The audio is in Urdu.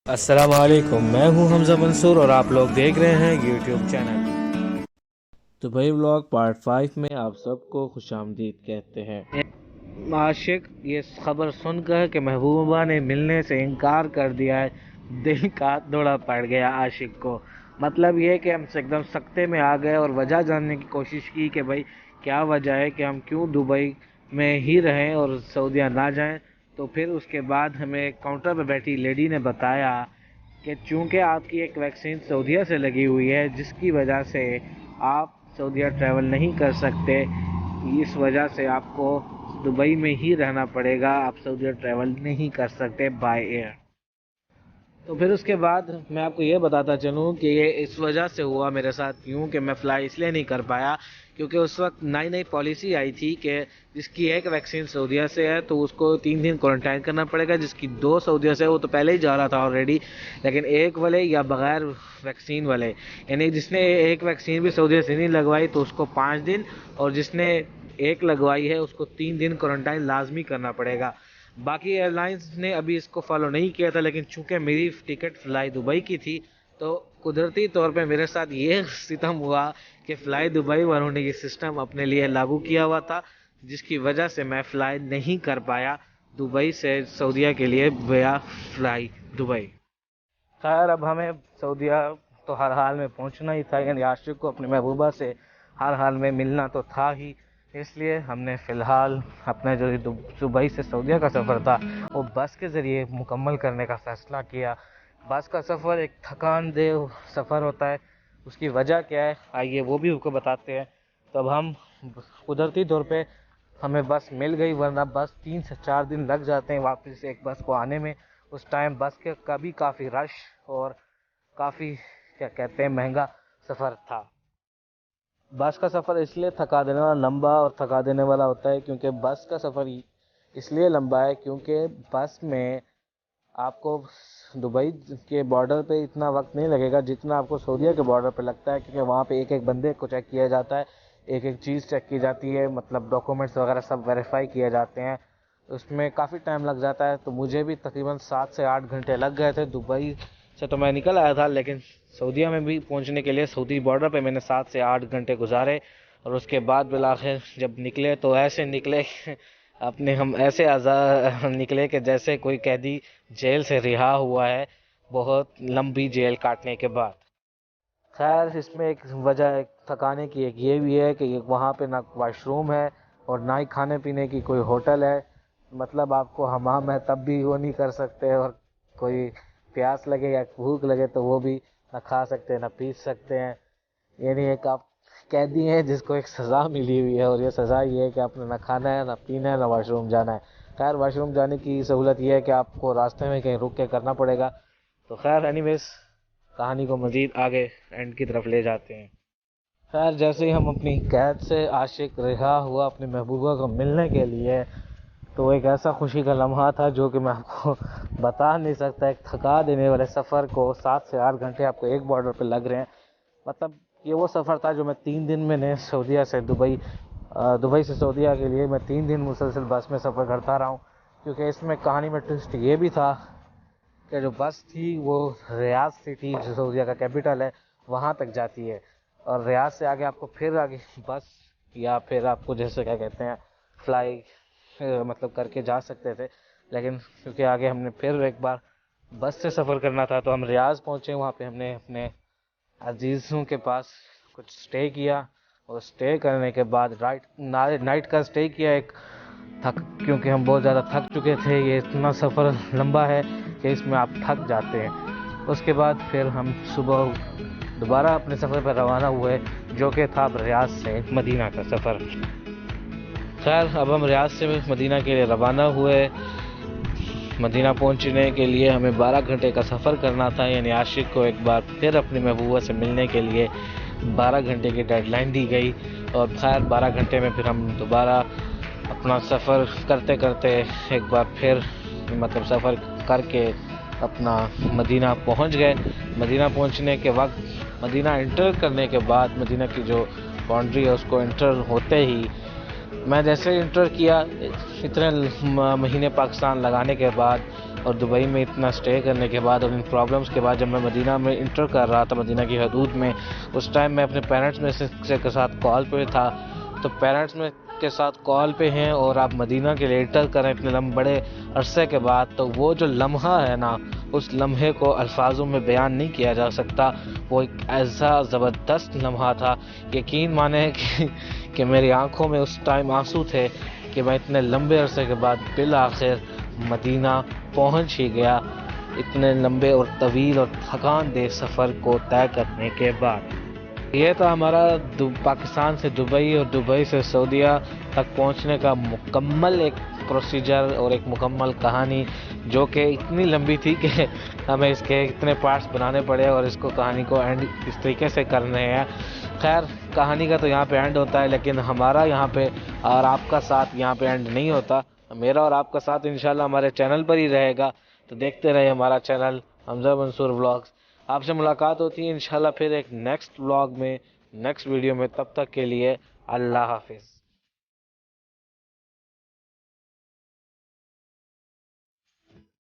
السلام علیکم، میں ہوں حمزہ منصور اور آپ لوگ دیکھ رہے ہیں YouTube channel Dubai vlog part 5 میں آپ سب کو خوش آمدید کہتے ہیں۔ عاشق یہ خبر سن کر کہ محبوبہ نے ملنے سے انکار کر دیا ہے، دل کا دورہ پڑ گیا عاشق کو۔ مطلب یہ کہ ہم ایک دم سکتے میں آ گئے اور وجہ جاننے کی کوشش کی کہ بھائی کیا وجہ ہے کہ ہم کیوں دبئی میں ہی رہیں اور سعودیہ نہ جائیں۔ تو پھر اس کے بعد ہمیں کاؤنٹر پہ بیٹھی لیڈی نے بتایا کہ چونکہ آپ کی ایک ویکسین سعودیہ سے لگی ہوئی ہے جس کی وجہ سے آپ سعودیہ ٹریول نہیں کر سکتے، اس وجہ سے آپ کو دبئی میں ہی رہنا پڑے گا، آپ سعودیہ ٹریول نہیں کر سکتے بائی ایئر۔ تو پھر اس کے بعد میں آپ کو یہ بتاتا چلوں کہ یہ اس وجہ سے ہوا میرے ساتھ، کیوں کہ میں فلائی اس لیے نہیں کر پایا کیونکہ اس وقت نئی پالیسی آئی تھی کہ جس کی ایک ویکسین سعودیہ سے ہے تو اس کو 3 دن کوارنٹائن کرنا پڑے گا، جس کی 2 سعودیہ سے وہ تو پہلے ہی جا رہا تھا آلریڈی، لیکن ایک والے یا بغیر ویکسین والے، یعنی جس نے ایک ویکسین بھی سعودیہ سے نہیں لگوائی تو اس کو 5 دن، اور جس نے ایک لگوائی ہے اس کو 3 دن کوارنٹائن لازمی کرنا پڑے گا۔ باقی ایئر لائنز نے ابھی اس کو فالو نہیں کیا تھا، لیکن چونکہ میری ٹکٹ فلائی دبئی کی تھی تو قدرتی طور پہ میرے ساتھ یہ ستم ہوا کہ فلائی دبئی والوں نے یہ سسٹم اپنے لیے لاگو کیا ہوا تھا، جس کی وجہ سے میں فلائی نہیں کر پایا دبئی سے سعودیہ کے لیے ویا فلائی دبئی۔ خیر اب ہمیں سعودیہ تو ہر حال میں پہنچنا ہی تھا، یعنی عاشق کو اپنی محبوبہ سے ہر حال میں ملنا تو تھا ہی، اس لیے ہم نے فی الحال اپنا جو دبئی سے سعودیہ کا سفر تھا وہ بس کے ذریعے مکمل کرنے کا فیصلہ کیا۔ بس کا سفر ایک تھکان دہ سفر ہوتا ہے، اس کی وجہ کیا ہے آئیے وہ بھی آپ کو بتاتے ہیں۔ تو اب ہم قدرتی طور پہ ہمیں بس مل گئی، ورنہ بس 3 سے 4 دن لگ جاتے ہیں واپس ایک بس کو آنے میں۔ اس ٹائم بس کے کا بھی کافی رش اور کافی مہنگا سفر تھا۔ بس کا سفر اس لیے تھکا دینے والا لمبا اور تھکا دینے والا ہوتا ہے کیونکہ بس کا سفر اس لیے لمبا ہے کیونکہ بس میں آپ کو دبئی کے بارڈر پہ اتنا وقت نہیں لگے گا جتنا آپ کو سعودیہ کے بارڈر پہ لگتا ہے، کیونکہ وہاں پہ ایک بندے کو چیک کیا جاتا ہے، ایک چیز چیک کی جاتی ہے، مطلب ڈاکومنٹس وغیرہ سب ویریفائی کیے جاتے ہیں، اس میں کافی ٹائم لگ جاتا ہے۔ تو مجھے بھی تقریباً 7 سے 8 گھنٹے لگ گئے تھے دبئی سے، تو میں نکل آیا تھا، لیکن سعودیہ میں بھی پہنچنے کے لیے سعودی بارڈر پہ میں نے 7 سے 8 گھنٹے گزارے، اور اس کے بعد بالآخر جب نکلے تو ایسے نکلے ہم ایسے نکلے کہ جیسے کوئی قیدی جیل سے رہا ہوا ہے بہت لمبی جیل کاٹنے کے بعد۔ خیر اس میں ایک وجہ تھکانے کی ایک یہ بھی ہے کہ وہاں پہ نہ واش روم ہے اور نہ ہی کھانے پینے کی کوئی ہوٹل ہے، مطلب آپ کو حمام ہے تب بھی وہ نہیں کر سکتے، اور کوئی پیاس لگے یا بھوک لگے تو وہ بھی نہ کھا سکتے نہ پی سکتے ہیں، یعنی ایک آپ قیدی ہیں جس کو ایک سزا ملی ہوئی ہے، اور یہ سزا یہ ہے کہ آپ نے نہ کھانا ہے نہ پینا ہے نہ واش روم جانا ہے۔ خیر واش روم جانے کی سہولت یہ ہے کہ آپ کو راستے میں کہیں رک کے کرنا پڑے گا۔ تو خیر اینی ویز کہانی کو مزید آگے اینڈ کی طرف لے جاتے ہیں۔ خیر جیسے ہی ہم اپنی قید سے عاشق رہا ہوا اپنی محبوبہ کو ملنے کے لیے، تو ایک ایسا خوشی کا لمحہ تھا جو کہ میں آپ کو بتا نہیں سکتا۔ ایک تھکا دینے والے سفر کو 7 سے 8 گھنٹے آپ کو ایک بارڈر پہ لگ رہے ہیں، مطلب یہ وہ سفر تھا جو میں 3 دن میں نے سعودیہ سے دبئی سے سعودیہ کے لیے میں 3 دن مسلسل بس میں سفر کرتا رہا ہوں، کیونکہ اس میں کہانی میں ٹوسٹ یہ بھی تھا کہ جو بس تھی وہ ریاض سٹی جو سعودیہ کا کیپٹل ہے وہاں تک جاتی ہے، اور ریاض سے آگے آپ کو پھر آگے بس یا پھر آپ کو جیسے فلائی مطلب کر کے جا سکتے تھے، لیکن کیونکہ آگے ہم نے پھر ایک بار بس سے سفر کرنا تھا تو ہم ریاض پہنچے، وہاں پہ ہم نے اپنے عزیزوں کے پاس کچھ سٹے کیا، اور سٹے کرنے کے بعد نائٹ کا سٹے کیا کیونکہ ہم بہت زیادہ تھک چکے تھے، یہ اتنا سفر لمبا ہے کہ اس میں آپ تھک جاتے ہیں۔ اس کے بعد پھر ہم صبح دوبارہ اپنے سفر پر روانہ ہوئے جو کہ تھا ریاض سے مدینہ کا سفر۔ خیر اب ہم ریاض سے مدینہ کے لیے روانہ ہوئے۔ مدینہ پہنچنے کے لیے ہمیں 12 گھنٹے کا سفر کرنا تھا، یعنی عاشق کو ایک بار پھر اپنی محبوبہ سے ملنے کے لیے 12 گھنٹے کی ڈیڈ لائن دی گئی، اور خیر 12 گھنٹے میں پھر ہم دوبارہ اپنا سفر کرتے کرتے ایک بار پھر مطلب سفر کر کے اپنا مدینہ پہنچ گئے۔ مدینہ پہنچنے کے وقت مدینہ انٹر کرنے کے بعد مدینہ کی جو باؤنڈری ہے اس کو انٹر ہوتے ہی میں جیسے انٹر کیا، اتنے مہینے پاکستان لگانے کے بعد اور دبئی میں اتنا سٹے کرنے کے بعد اور ان پرابلمس کے بعد جب میں مدینہ میں انٹر کر رہا تھا، مدینہ کی حدود میں، اس ٹائم میں اپنے پیرنٹس میں سے کے ساتھ کال پہ تھا. تو پیرنٹس میں کے ساتھ کال پہ ہیں اور آپ مدینہ کے لیے انٹر کریں اتنے بڑے عرصے کے بعد، تو وہ جو لمحہ ہے نا، اس لمحے کو الفاظوں میں بیان نہیں کیا جا سکتا. وہ ایک ایسا زبردست لمحہ تھا، یقین مانیں کہ میری آنکھوں میں اس ٹائم آنسو تھے کہ میں اتنے لمبے عرصے کے بعد بالآخر مدینہ پہنچ ہی گیا، اتنے لمبے اور طویل اور تھکان دہ سفر کو طے کرنے کے بعد. یہ تھا ہمارا پاکستان سے دبئی اور دبئی سے سعودیہ تک پہنچنے کا مکمل ایک پروسیجر اور ایک مکمل کہانی، جو کہ اتنی لمبی تھی کہ ہمیں اس کے اتنے پارٹس بنانے پڑے اور اس کو کہانی کو اینڈ اس طریقے سے کرنے ہیں. خیر کہانی کا تو یہاں پہ اینڈ ہوتا ہے، لیکن ہمارا یہاں پہ اور آپ کا ساتھ یہاں پہ اینڈ نہیں ہوتا. میرا اور آپ کا ساتھ انشاءاللہ ہمارے چینل پر ہی رہے گا، تو دیکھتے رہے ہمارا چینل حمزہ منصور ولاگز. آپ سے ملاقات ہوتی ہے انشاءاللہ پھر ایک نیکسٹ ولاگ میں، نیکسٹ ویڈیو میں. تب تک کے لیے اللہ حافظ.